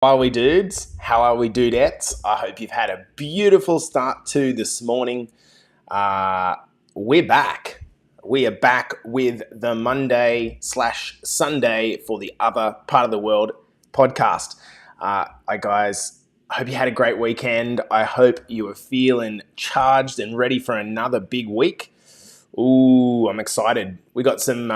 How are we, dudes? How are we, dudettes? I hope you've had a beautiful start to this morning. We're back. We are back with the Monday/Sunday for the Other Part of the World podcast. Hi, guys. I hope you had a great weekend. I hope you are feeling charged and ready for another big week. Ooh, I'm excited. We got some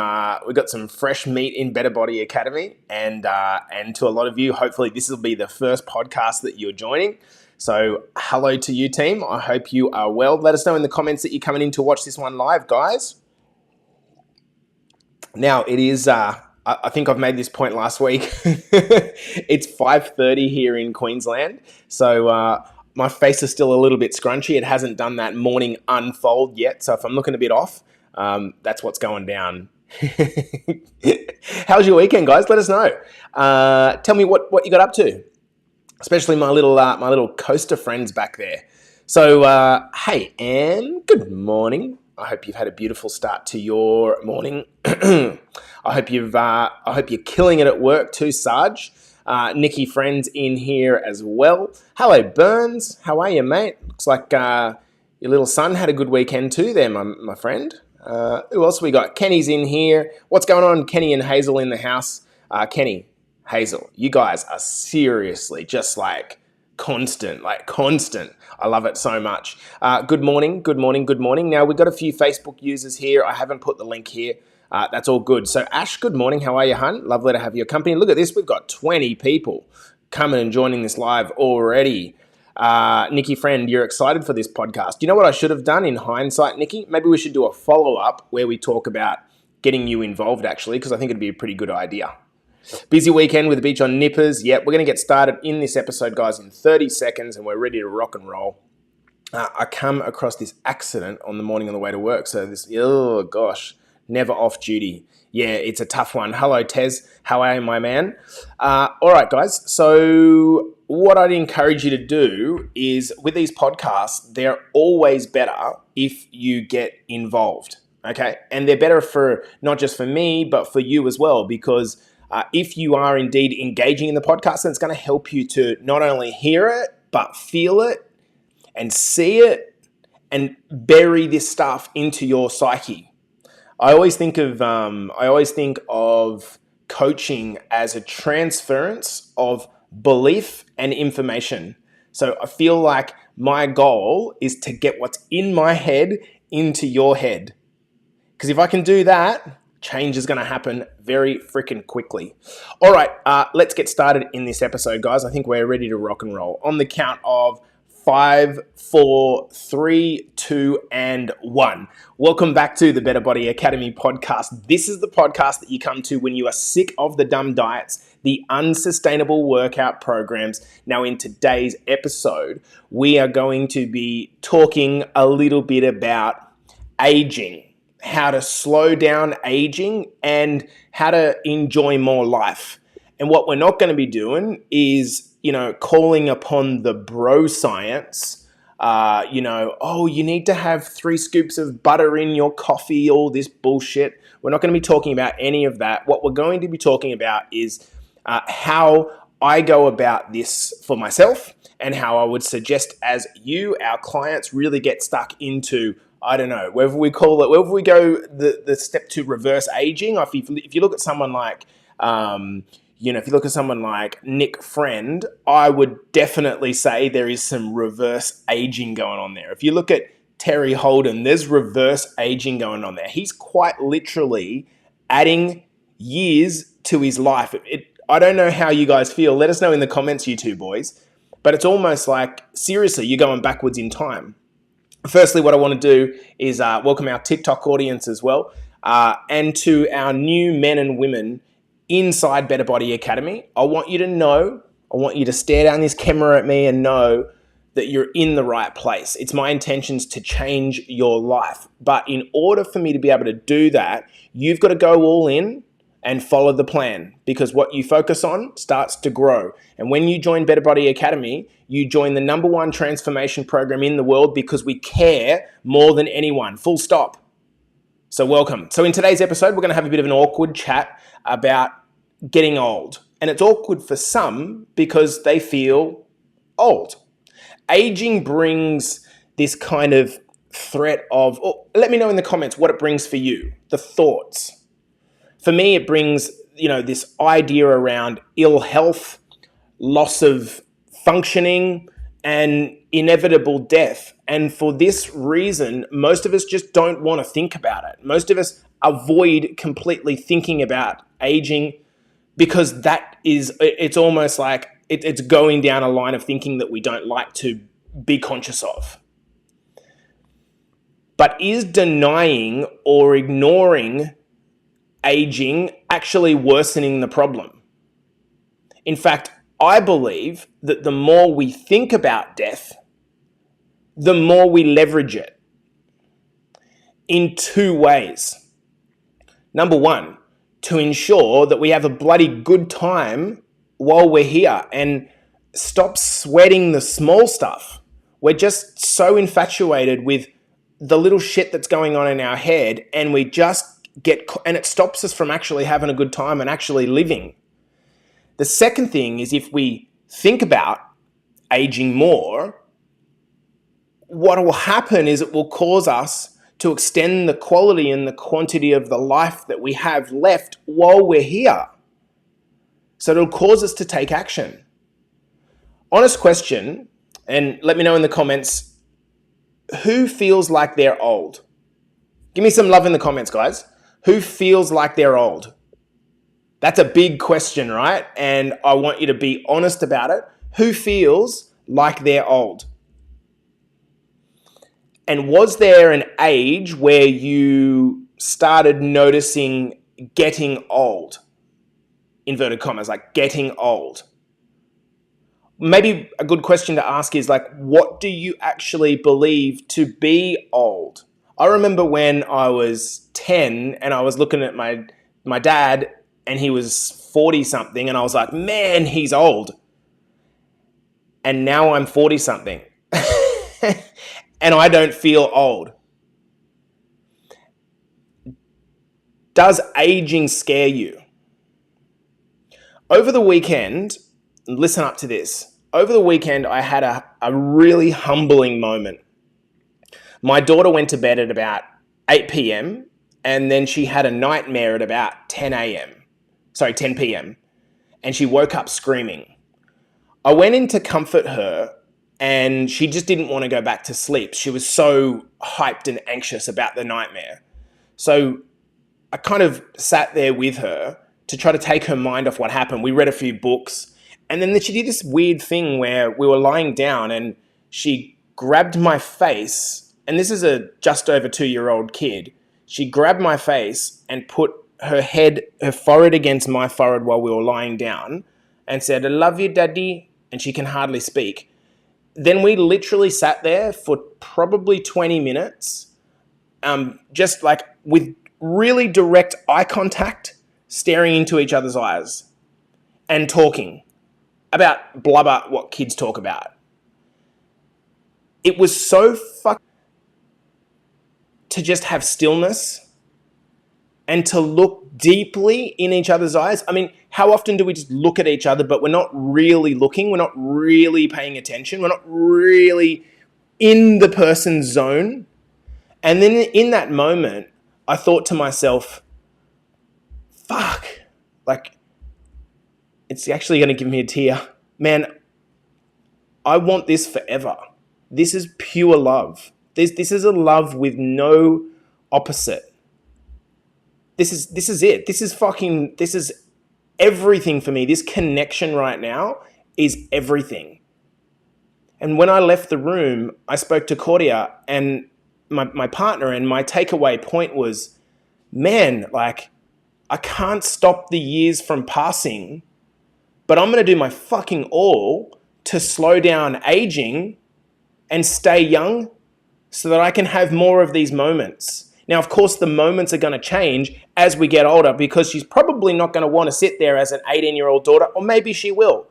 fresh meat in Better Body Academy, and to a lot of you, hopefully this will be the first podcast that you're joining. So hello to you, team. I hope you are well. Let us know in the comments that you're coming in to watch this one live, guys. Now it is. I think I've made this point last week. It's 5:30 here in Queensland, so my face is still a little bit scrunchy. It hasn't done that morning unfold yet, so if I'm looking a bit off, that's what's going down. How's your weekend, guys? Let us know. Tell me what you got up to, especially my little coaster friends back there. So, hey, Anne, good morning. I hope you've had a beautiful start to your morning. I hope you're killing it at work too, Sarge. Nikki friends in here as well. Hello, Burns. How are you, mate? Looks like your little son had a good weekend too there, my friend. Who else we got? Kenny's in here. What's going on? Kenny and Hazel in the house. Kenny, Hazel, you guys are seriously just like constant. I love it so much. Good morning. Now, we've got a few Facebook users here. I haven't put the link here. That's all good. So, Ash, good morning. How are you, hun? Lovely to have your company. Look at this. We've got 20 people coming and joining this live already. Nikki, friend, you're excited for this podcast. You know what I should have done in hindsight, Nikki? Maybe we should do a follow-up where we talk about getting you involved, actually, because I think it'd be a pretty good idea. Busy weekend with the beach on Nippers. Yep, we're going to get started in this episode, guys, in 30 seconds, and we're ready to rock and roll. I come across this accident on the morning on the way to work. So this, oh gosh, never off duty. Yeah, it's a tough one. Hello, Tez. How are you, my man? All right, guys. So what I'd encourage you to do is with these podcasts, they're always better if you get involved, okay? And they're better for not just for me, but for you as well, because if you are indeed engaging in the podcast, then it's going to help you to not only hear it, but feel it and see it and bury this stuff into your psyche. I always think of coaching as a transference of belief and information. So I feel like my goal is to get what's in my head into your head. Because if I can do that, change is going to happen very freaking quickly. All right, let's get started in this episode, guys. I think we're ready to rock and roll. On the count of 5, 4, 3, 2, and 1. Welcome back to the Better Body Academy podcast. This is the podcast that you come to when you are sick of the dumb diets, the unsustainable workout programs. Now, in today's episode, we are going to be talking a little bit about aging, how to slow down aging, and how to enjoy more life. And what we're not going to be doing is, calling upon the bro science, you need to have 3 scoops of butter in your coffee, all this bullshit. We're not going to be talking about any of that. What we're going to be talking about is how I go about this for myself and how I would suggest as you, our clients, really get stuck into, I don't know, whether we go the step to reverse aging. Or if you look at someone like, if you look at someone like Nick Friend, I would definitely say there is some reverse aging going on there. If you look at Terry Holden, there's reverse aging going on there. He's quite literally adding years to his life. I don't know how you guys feel. Let us know in the comments, you two boys. But it's almost like, seriously, you're going backwards in time. Firstly, what I want to do is welcome our TikTok audience as well, and to our new men and women inside Better Body Academy. I want you to stare down this camera at me and know that you're in the right place. It's my intentions to change your life. But in order for me to be able to do that, you've got to go all in and follow the plan, because what you focus on starts to grow. And when you join Better Body Academy, you join the #1 transformation program in the world, because we care more than anyone. Full stop. So welcome. So in today's episode, we're going to have a bit of an awkward chat about getting old And it's awkward for some because they feel old. Aging brings this kind of threat of, oh, let me know in the comments what it brings for you, the thoughts. For me, it brings, this idea around ill health, loss of functioning, and inevitable death. And for this reason, most of us just don't want to think about it. Most of us avoid completely thinking about aging because it's almost like it's going down a line of thinking that we don't like to be conscious of. But is denying or ignoring aging actually worsening the problem? In fact, I believe that the more we think about death, the more we leverage it in two ways. Number one, to ensure that we have a bloody good time while we're here and stop sweating the small stuff. We're just so infatuated with the little shit that's going on in our head, and we just and it stops us from actually having a good time and actually living. The second thing is, if we think about aging more, what will happen is it will cause us to extend the quality and the quantity of the life that we have left while we're here. So it'll cause us to take action. Honest question, and let me know in the comments, who feels like they're old? Give me some love in the comments, guys. Who feels like they're old? That's a big question, right? And I want you to be honest about it. Who feels like they're old? And was there an age where you started noticing getting old? Inverted commas, like getting old. Maybe a good question to ask is like, what do you actually believe to be old? I remember when I was 10 and I was looking at my dad and he was 40 something and I was like, man, he's old. And now I'm 40 something and I don't feel old. Does aging scare you? Over the weekend, listen up to this. Over the weekend, I had a really humbling moment. My daughter went to bed at about 8 p.m. and then she had a nightmare at about 10 p.m. and she woke up screaming. I went in to comfort her and she just didn't want to go back to sleep. She was so hyped and anxious about the nightmare. So I kind of sat there with her to try to take her mind off what happened. We read a few books and then she did this weird thing where we were lying down and she grabbed my face. And this is a just over 2-year-old kid. She grabbed my face and put her forehead against my forehead while we were lying down and said, "I love you, Daddy." And she can hardly speak. Then we literally sat there for probably 20 minutes, just like with really direct eye contact, staring into each other's eyes and talking about blubber, what kids talk about. It was so to just have stillness and to look deeply in each other's eyes. I mean, how often do we just look at each other, but we're not really looking, we're not really paying attention, we're not really in the person's zone? And then in that moment, I thought to myself, fuck, like, it's actually going to give me a tear. Man, I want this forever. This is pure love. This is a love with no opposite. This is it. This is everything for me. This connection right now is everything. And when I left the room, I spoke to Claudia and my partner, and my takeaway point was, man, like, I can't stop the years from passing, but I'm going to do my fucking all to slow down aging and stay young so that I can have more of these moments. Now, of course, the moments are going to change as we get older, because she's probably not going to want to sit there as an 18-year-old daughter, or maybe she will,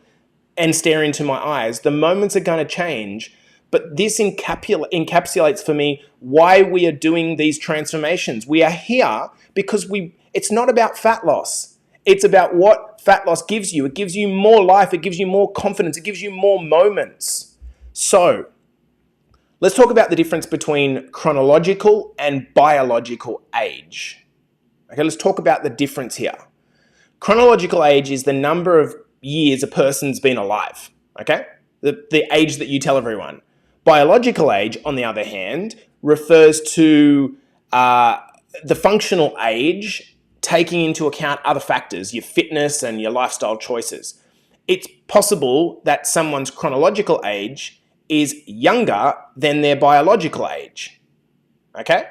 and stare into my eyes. The moments are going to change, but this encapsulates for me why we are doing these transformations. We are here because it's not about fat loss. It's about what fat loss gives you. It gives you more life. It gives you more confidence. It gives you more moments. So let's talk about the difference between chronological and biological age. Okay, let's talk about the difference here. Chronological age is the number of years a person's been alive, okay? The age that you tell everyone. Biological age, on the other hand, refers to the functional age, taking into account other factors, your fitness and your lifestyle choices. It's possible that someone's chronological age is younger than their biological age, okay?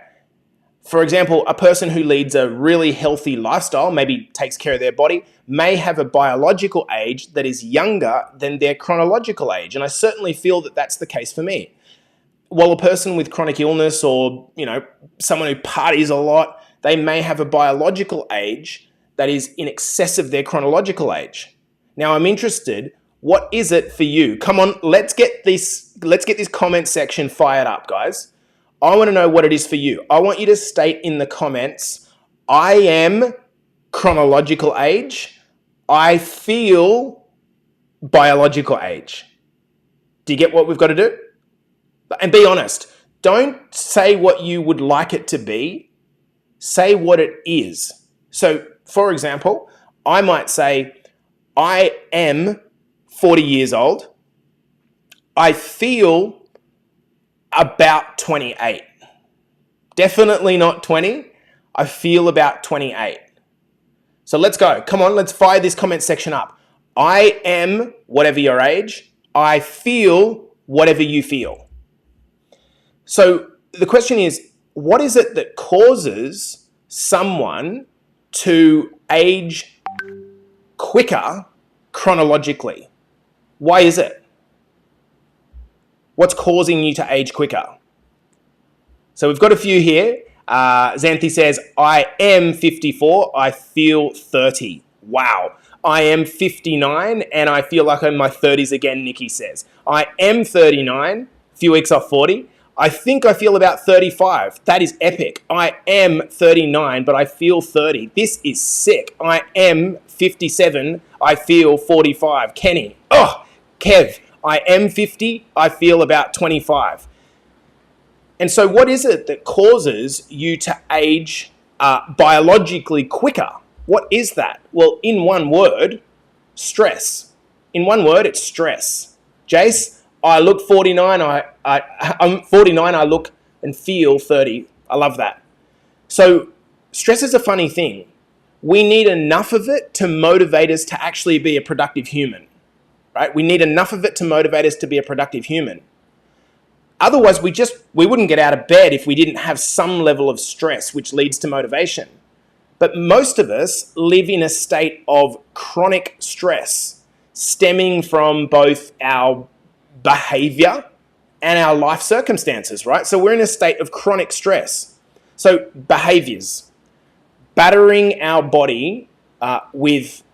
For example, a person who leads a really healthy lifestyle, maybe takes care of their body, may have a biological age that is younger than their chronological age. And I certainly feel that that's the case for me. While a person with chronic illness or, someone who parties a lot, they may have a biological age that is in excess of their chronological age. Now, I'm interested, what is it for you? Come on, let's get this comment section fired up, guys. I want to know what it is for you. I want you to state in the comments, I am chronological age. I feel biological age. Do you get what we've got to do? And be honest. Don't say what you would like it to be. Say what it is. So, for example, I might say, I am 40 years old. I feel about 28. Definitely not 20. I feel about 28. So let's go. Come on, let's fire this comment section up. I am whatever your age. I feel whatever you feel. So the question is, what is it that causes someone to age quicker chronologically? Why is it? What's causing you to age quicker? So we've got a few here. Xanthi says, I am 54, I feel 30. Wow. I am 59 and I feel like I'm in my 30s again, Nikki says. I am 39, a few weeks off 40. I think I feel about 35. That is epic. I am 39, but I feel 30. This is sick. I am 57, I feel 45. Kenny. Oh, Kev. I am 50, I feel about 25. And so what is it that causes you to age biologically quicker? What is that? Well, in one word, stress. In one word, it's stress. Jace, I look 49, I'm 49, I look and feel 30. I love that. So stress is a funny thing. We need enough of it to motivate us to actually be a productive human. Right? We need enough of it to motivate us to be a productive human. Otherwise, we wouldn't get out of bed if we didn't have some level of stress, which leads to motivation. But most of us live in a state of chronic stress, stemming from both our behavior and our life circumstances, right? So we're in a state of chronic stress. So behaviors, battering our body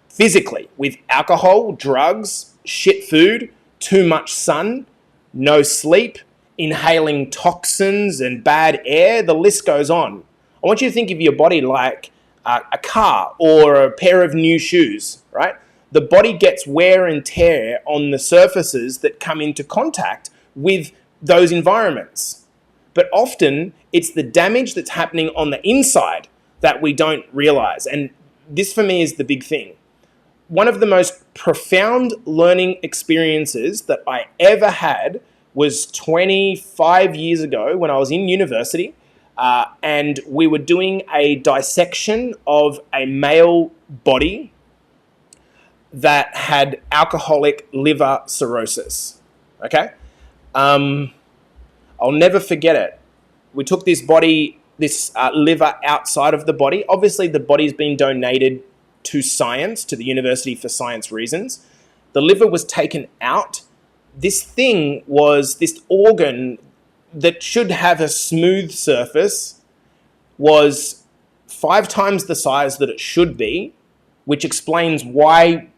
physically with alcohol, drugs, shit food, too much sun, no sleep, inhaling toxins and bad air, the list goes on. I want you to think of your body like a car or a pair of new shoes, right? The body gets wear and tear on the surfaces that come into contact with those environments. But often it's the damage that's happening on the inside that we don't realize. And this for me is the big thing. One of the most profound learning experiences that I ever had was 25 years ago when I was in university and we were doing a dissection of a male body that had alcoholic liver cirrhosis. Okay? I'll never forget it. We took this body, this liver outside of the body. Obviously, the body's been donated to science, to the university for science reasons. The liver was taken out. This thing was, this organ that should have a smooth surface was 5 times the size that it should be, which explains why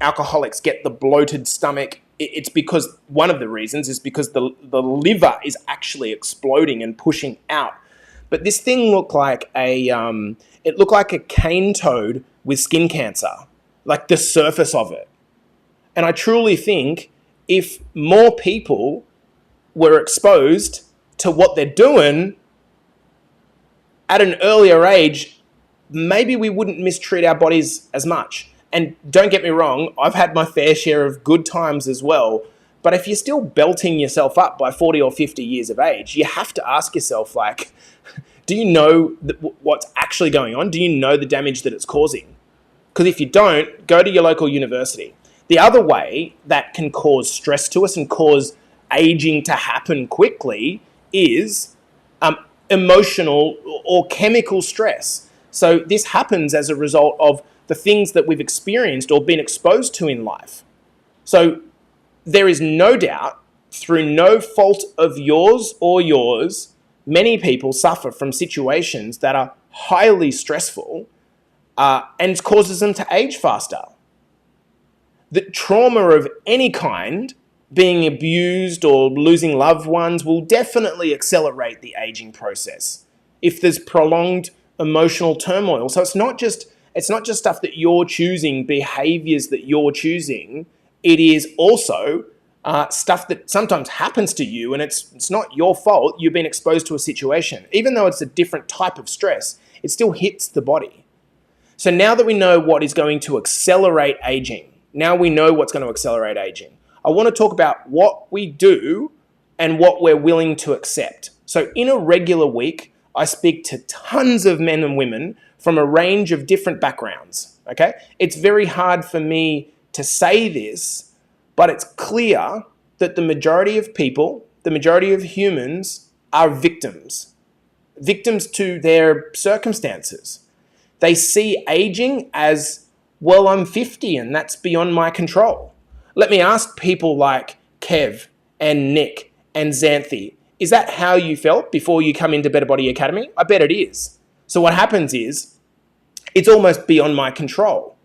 alcoholics get the bloated stomach. It's because, one of the reasons is because the liver is actually exploding and pushing out. But this thing looked like a cane toad with skin cancer, like the surface of it. And I truly think if more people were exposed to what they're doing at an earlier age, maybe we wouldn't mistreat our bodies as much. And don't get me wrong, I've had my fair share of good times as well. But if you're still belting yourself up by 40 or 50 years of age, you have to ask yourself, like, do you know what's actually going on? Do you know the damage that it's causing? Because if you don't, go to your local university. The other way that can cause stress to us and cause aging to happen quickly is emotional or chemical stress. So this happens as a result of the things that we've experienced or been exposed to in life. So there is no doubt, through no fault of yours or yours, many people suffer from situations that are highly stressful and causes them to age faster. The trauma of any kind, being abused or losing loved ones, will definitely accelerate the aging process if there's prolonged emotional turmoil. So it's not just stuff that you're choosing, behaviours that you're choosing. It is also stuff that sometimes happens to you, and it's not your fault. You've been exposed to a situation. Even though it's a different type of stress, it still hits the body. So now that we know what is going to accelerate aging, now we know what's going to accelerate aging, I want to talk about what we do and what we're willing to accept. So in a regular week, I speak to tons of men and women from a range of different backgrounds, okay? It's very hard for me to say this, but it's clear that the majority of people, the majority of humans, are victims to their circumstances. They see aging as, well, I'm 50 and that's beyond my control. Let me ask people like Kev and Nick and Xanthi, is that how you felt before you come into Better Body Academy? I bet it is. So what happens is, it's almost beyond my control.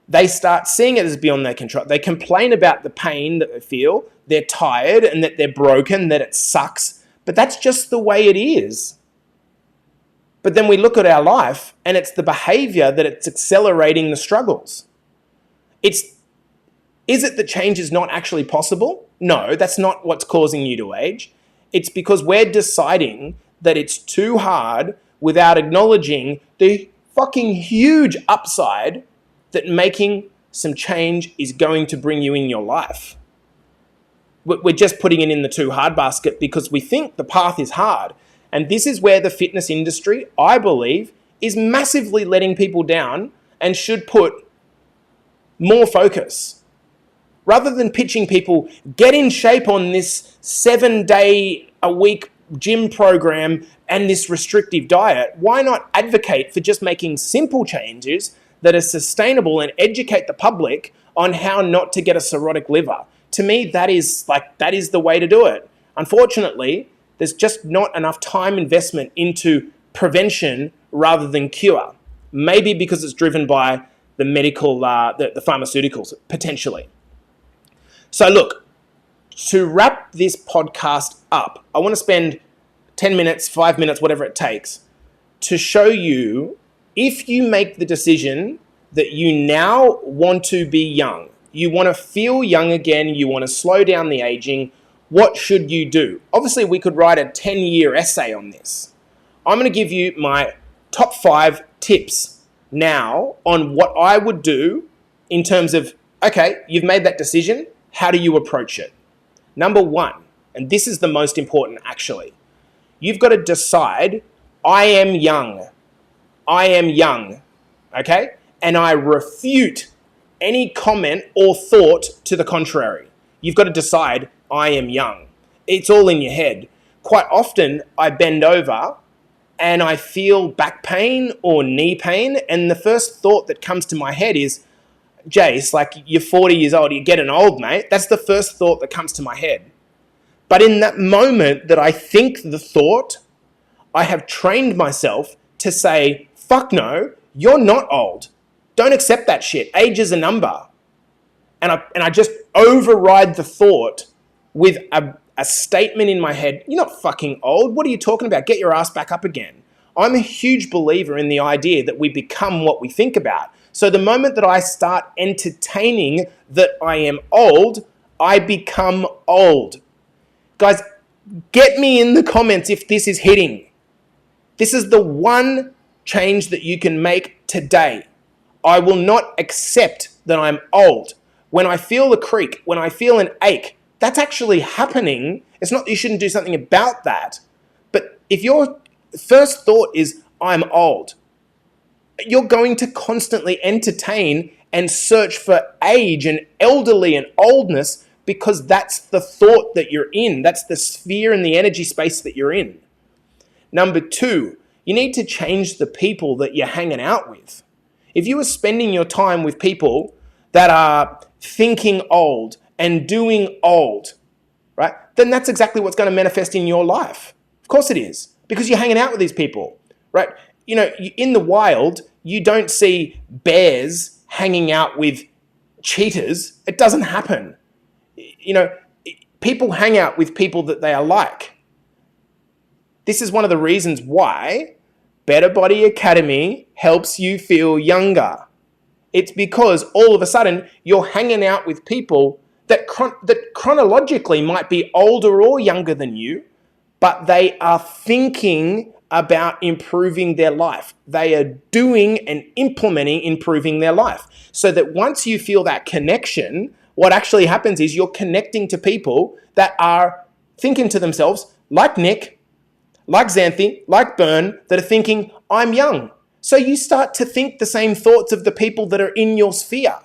They start seeing it as beyond their control. They complain about the pain that they feel. They're tired and that they're broken, that it sucks. But that's just the way it is. But then we look at our life and it's the behavior that it's accelerating the struggles. Is it that change is not actually possible? No, that's not what's causing you to age. It's because we're deciding that it's too hard without acknowledging the fucking huge upside that making some change is going to bring you in your life. We're just putting it in the too hard basket because we think the path is hard. And this is where the fitness industry, I believe, is massively letting people down and should put more focus. Rather than pitching people, get in shape on this 7-day-a-week gym program and this restrictive diet, why not advocate for just making simple changes that are sustainable and educate the public on how not to get a cirrhotic liver? To me, that is the way to do it. Unfortunately, there's just not enough time investment into prevention rather than cure. Maybe because it's driven by the medical, the pharmaceuticals, potentially. So look, to wrap this podcast up, I want to spend 10 minutes, 5 minutes, whatever it takes, to show you, if you make the decision that you now want to be young, you want to feel young again, you want to slow down the aging, what should you do? Obviously, we could write a 10-year essay on this. I'm going to give you my top 5 tips now on what I would do in terms of, okay, you've made that decision, how do you approach it? Number 1, and this is the most important actually, you've got to decide, I am young, okay? And I refute any comment or thought to the contrary. You've got to decide, I am young. It's all in your head. Quite often, I bend over and I feel back pain or knee pain, and the first thought that comes to my head is, Jace, like, you're 40 years old, you're getting old, mate. That's the first thought that comes to my head. But in that moment that I think the thought, I have trained myself to say, fuck no, you're not old. Don't accept that shit. Age is a number. And I just override the thought with a statement in my head. You're not fucking old. What are you talking about? Get your ass back up again. I'm a huge believer in the idea that we become what we think about. So the moment that I start entertaining that I am old, I become old. Guys, get me in the comments if this is hitting. This is the one change that you can make today. I will not accept that I'm old. When I feel a creak, when I feel an ache, that's actually happening. It's not that you shouldn't do something about that. But if your first thought is, I'm old, you're going to constantly entertain and search for age and elderly and oldness because that's the thought that you're in. That's the sphere and the energy space that you're in. Number two, you need to change the people that you're hanging out with. If you are spending your time with people that are thinking old and doing old, right, then that's exactly what's going to manifest in your life. Of course it is, because you're hanging out with these people, right? You know, in the wild, you don't see bears hanging out with cheetahs. It doesn't happen. You know, people hang out with people that they are like. This is one of the reasons why Better Body Academy helps you feel younger. It's because all of a sudden you're hanging out with people that chronologically might be older or younger than you, but they are thinking about improving their life. They are doing and implementing improving their life. So that once you feel that connection, what actually happens is you're connecting to people that are thinking to themselves, like Nick, like Xanthi, like Bern, that are thinking, I'm young. So you start to think the same thoughts of the people that are in your sphere.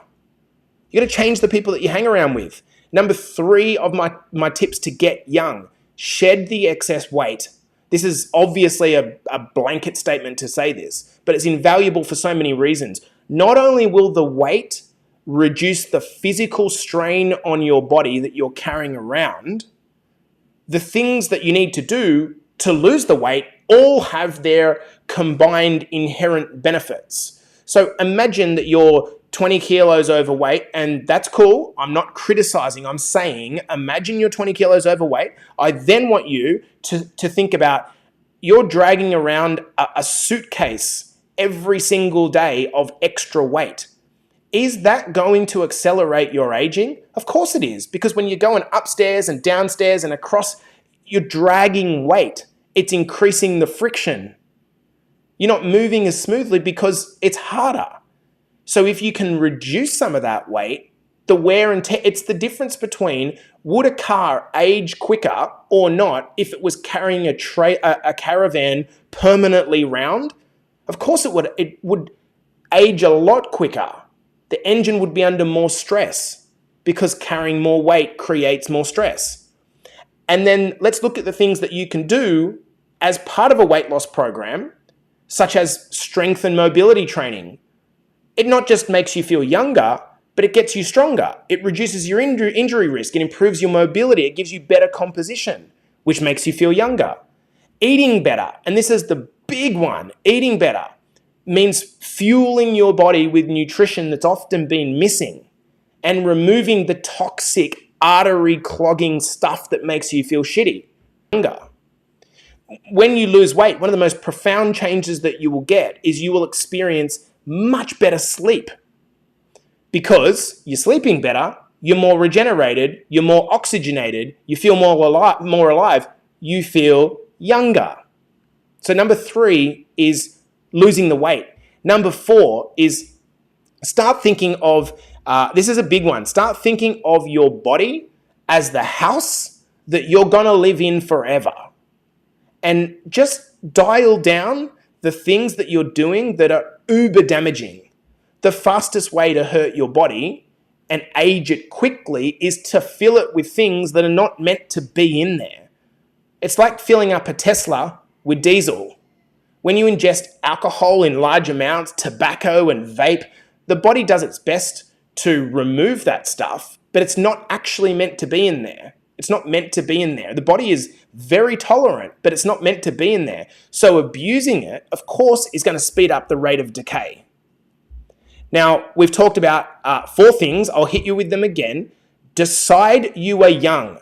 You got to change the people that you hang around with. Number 3 of my tips to get young, shed the excess weight. This is obviously a blanket statement to say this, but it's invaluable for so many reasons. Not only will the weight reduce the physical strain on your body that you're carrying around, the things that you need to do to lose the weight all have their combined inherent benefits. So imagine that you're 20 kilos overweight, and that's cool. I'm not criticizing. I'm saying, imagine you're 20 kilos overweight. I then want you to think about you're dragging around a suitcase every single day of extra weight. Is that going to accelerate your aging? Of course it is, because when you're going upstairs and downstairs and across, you're dragging weight. It's increasing the friction. You're not moving as smoothly because it's harder. So if you can reduce some of that weight, the wear and tear, it's the difference between would a car age quicker or not if it was carrying a caravan permanently round? Of course it would. It would age a lot quicker. The engine would be under more stress because carrying more weight creates more stress. And then let's look at the things that you can do as part of a weight loss program, such as strength and mobility training. It not just makes you feel younger, but it gets you stronger. It reduces your injury risk. It improves your mobility. It gives you better composition, which makes you feel younger. Eating better, and this is the big one, eating better means fueling your body with nutrition that's often been missing and removing the toxic artery clogging stuff that makes you feel shitty. When you lose weight, one of the most profound changes that you will get is you will experience much better sleep. Because you're sleeping better, you're more regenerated, you're more oxygenated, you feel more alive, you feel younger. So number 3 is losing the weight. Number 4 is start thinking of, this is a big one, start thinking of your body as the house that you're gonna live in forever. And just dial down the things that you're doing that are uber damaging. The fastest way to hurt your body and age it quickly is to fill it with things that are not meant to be in there. It's like filling up a Tesla with diesel. When you ingest alcohol in large amounts, tobacco and vape, the body does its best to remove that stuff, but it's not actually meant to be in there. It's not meant to be in there. The body is very tolerant, but it's not meant to be in there. So abusing it, of course, is going to speed up the rate of decay. Now, we've talked about 4 things. I'll hit you with them again. Decide you are young.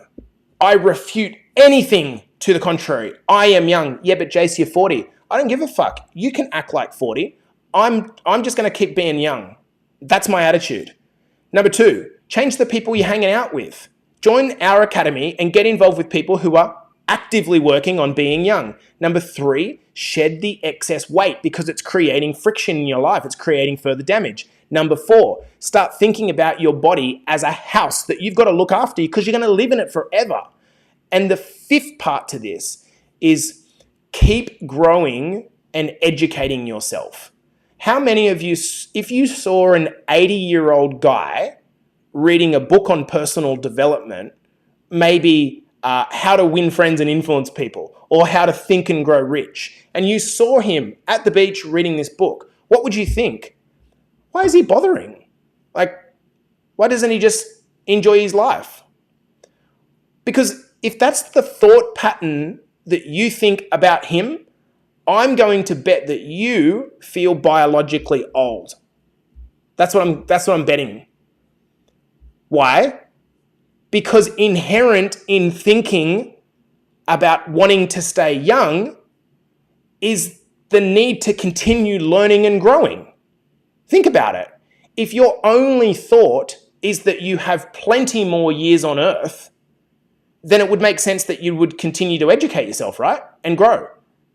I refute anything to the contrary. I am young. Yeah, but Jace, you're 40. I don't give a fuck. You can act like 40. I'm just going to keep being young. That's my attitude. Number 2, change the people you're hanging out with. Join our academy and get involved with people who are actively working on being young. Number 3, shed the excess weight because it's creating friction in your life. It's creating further damage. Number 4, start thinking about your body as a house that you've got to look after because you're going to live in it forever. And the 5th part to this is keep growing and educating yourself. How many of you, if you saw an 80-year-old guy reading a book on personal development, maybe how to win friends and influence people, or how to think and grow rich, and you saw him at the beach reading this book, what would you think? Why is he bothering? Like, why doesn't he just enjoy his life? Because if that's the thought pattern that you think about him, I'm going to bet that you feel biologically old. That's what I'm betting. Why? Because inherent in thinking about wanting to stay young is the need to continue learning and growing. Think about it. If your only thought is that you have plenty more years on earth, then it would make sense that you would continue to educate yourself, right? And grow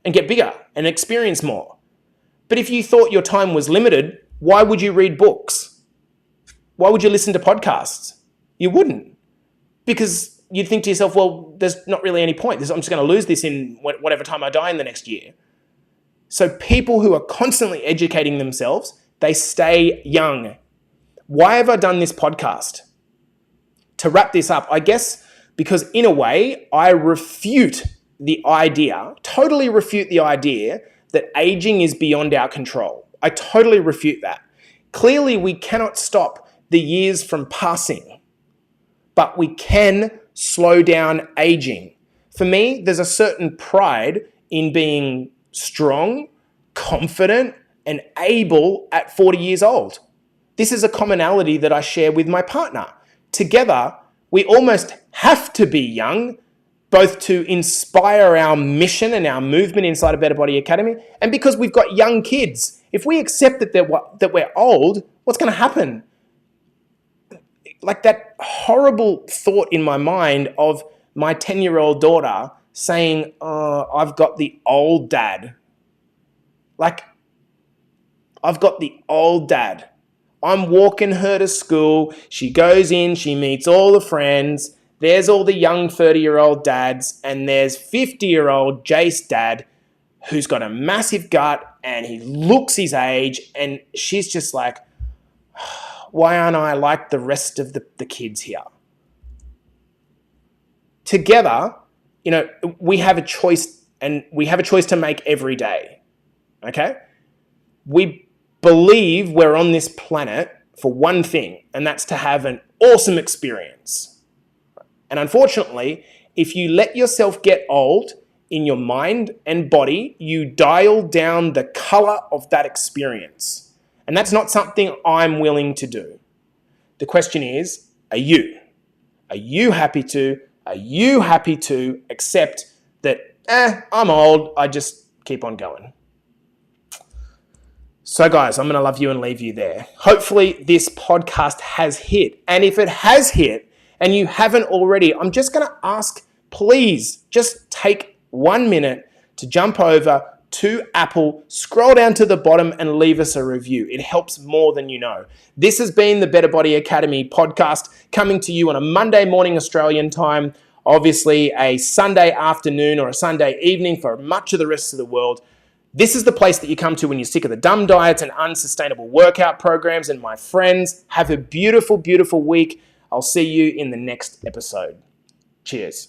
and get bigger and experience more. But if you thought your time was limited, why would you read books? Why would you listen to podcasts? You wouldn't. Because you'd think to yourself, well, there's not really any point. I'm just going to lose this in whatever time I die in the next year. So people who are constantly educating themselves, they stay young. Why have I done this podcast? To wrap this up, I guess because in a way, I totally refute the idea that aging is beyond our control. I totally refute that. Clearly, we cannot stop the years from passing, but we can slow down aging. For me, there's a certain pride in being strong, confident, and able at 40 years old. This is a commonality that I share with my partner. Together, we almost have to be young, both to inspire our mission and our movement inside of Better Body Academy, and because we've got young kids. If we accept that we're old, what's going to happen? Like that horrible thought in my mind of my 10-year-old daughter saying, oh, I've got the old dad. Like, I've got the old dad. I'm walking her to school. She goes in, she meets all the friends. There's all the young 30-year-old dads, and there's 50-year-old Jace dad who's got a massive gut and he looks his age, and she's just like, why aren't I like the rest of the kids here? Together, we have a choice, and we have a choice to make every day, okay? We believe we're on this planet for one thing, and that's to have an awesome experience. And unfortunately, if you let yourself get old in your mind and body, you dial down the color of that experience. And that's not something I'm willing to do. The question is, are you? Are you happy to? Are you happy to accept that, I'm old, I just keep on going? So guys, I'm going to love you and leave you there. Hopefully this podcast has hit. And if it has hit and you haven't already, I'm just going to ask, please just take 1 minute to jump over to Apple, scroll down to the bottom and leave us a review. It helps more than you know. This has been the Better Body Academy podcast, coming to you on a Monday morning Australian time, obviously a Sunday afternoon or a Sunday evening for much of the rest of the world. This is the place that you come to when you're sick of the dumb diets and unsustainable workout programs. And my friends, have a beautiful, beautiful week. I'll see you in the next episode. Cheers.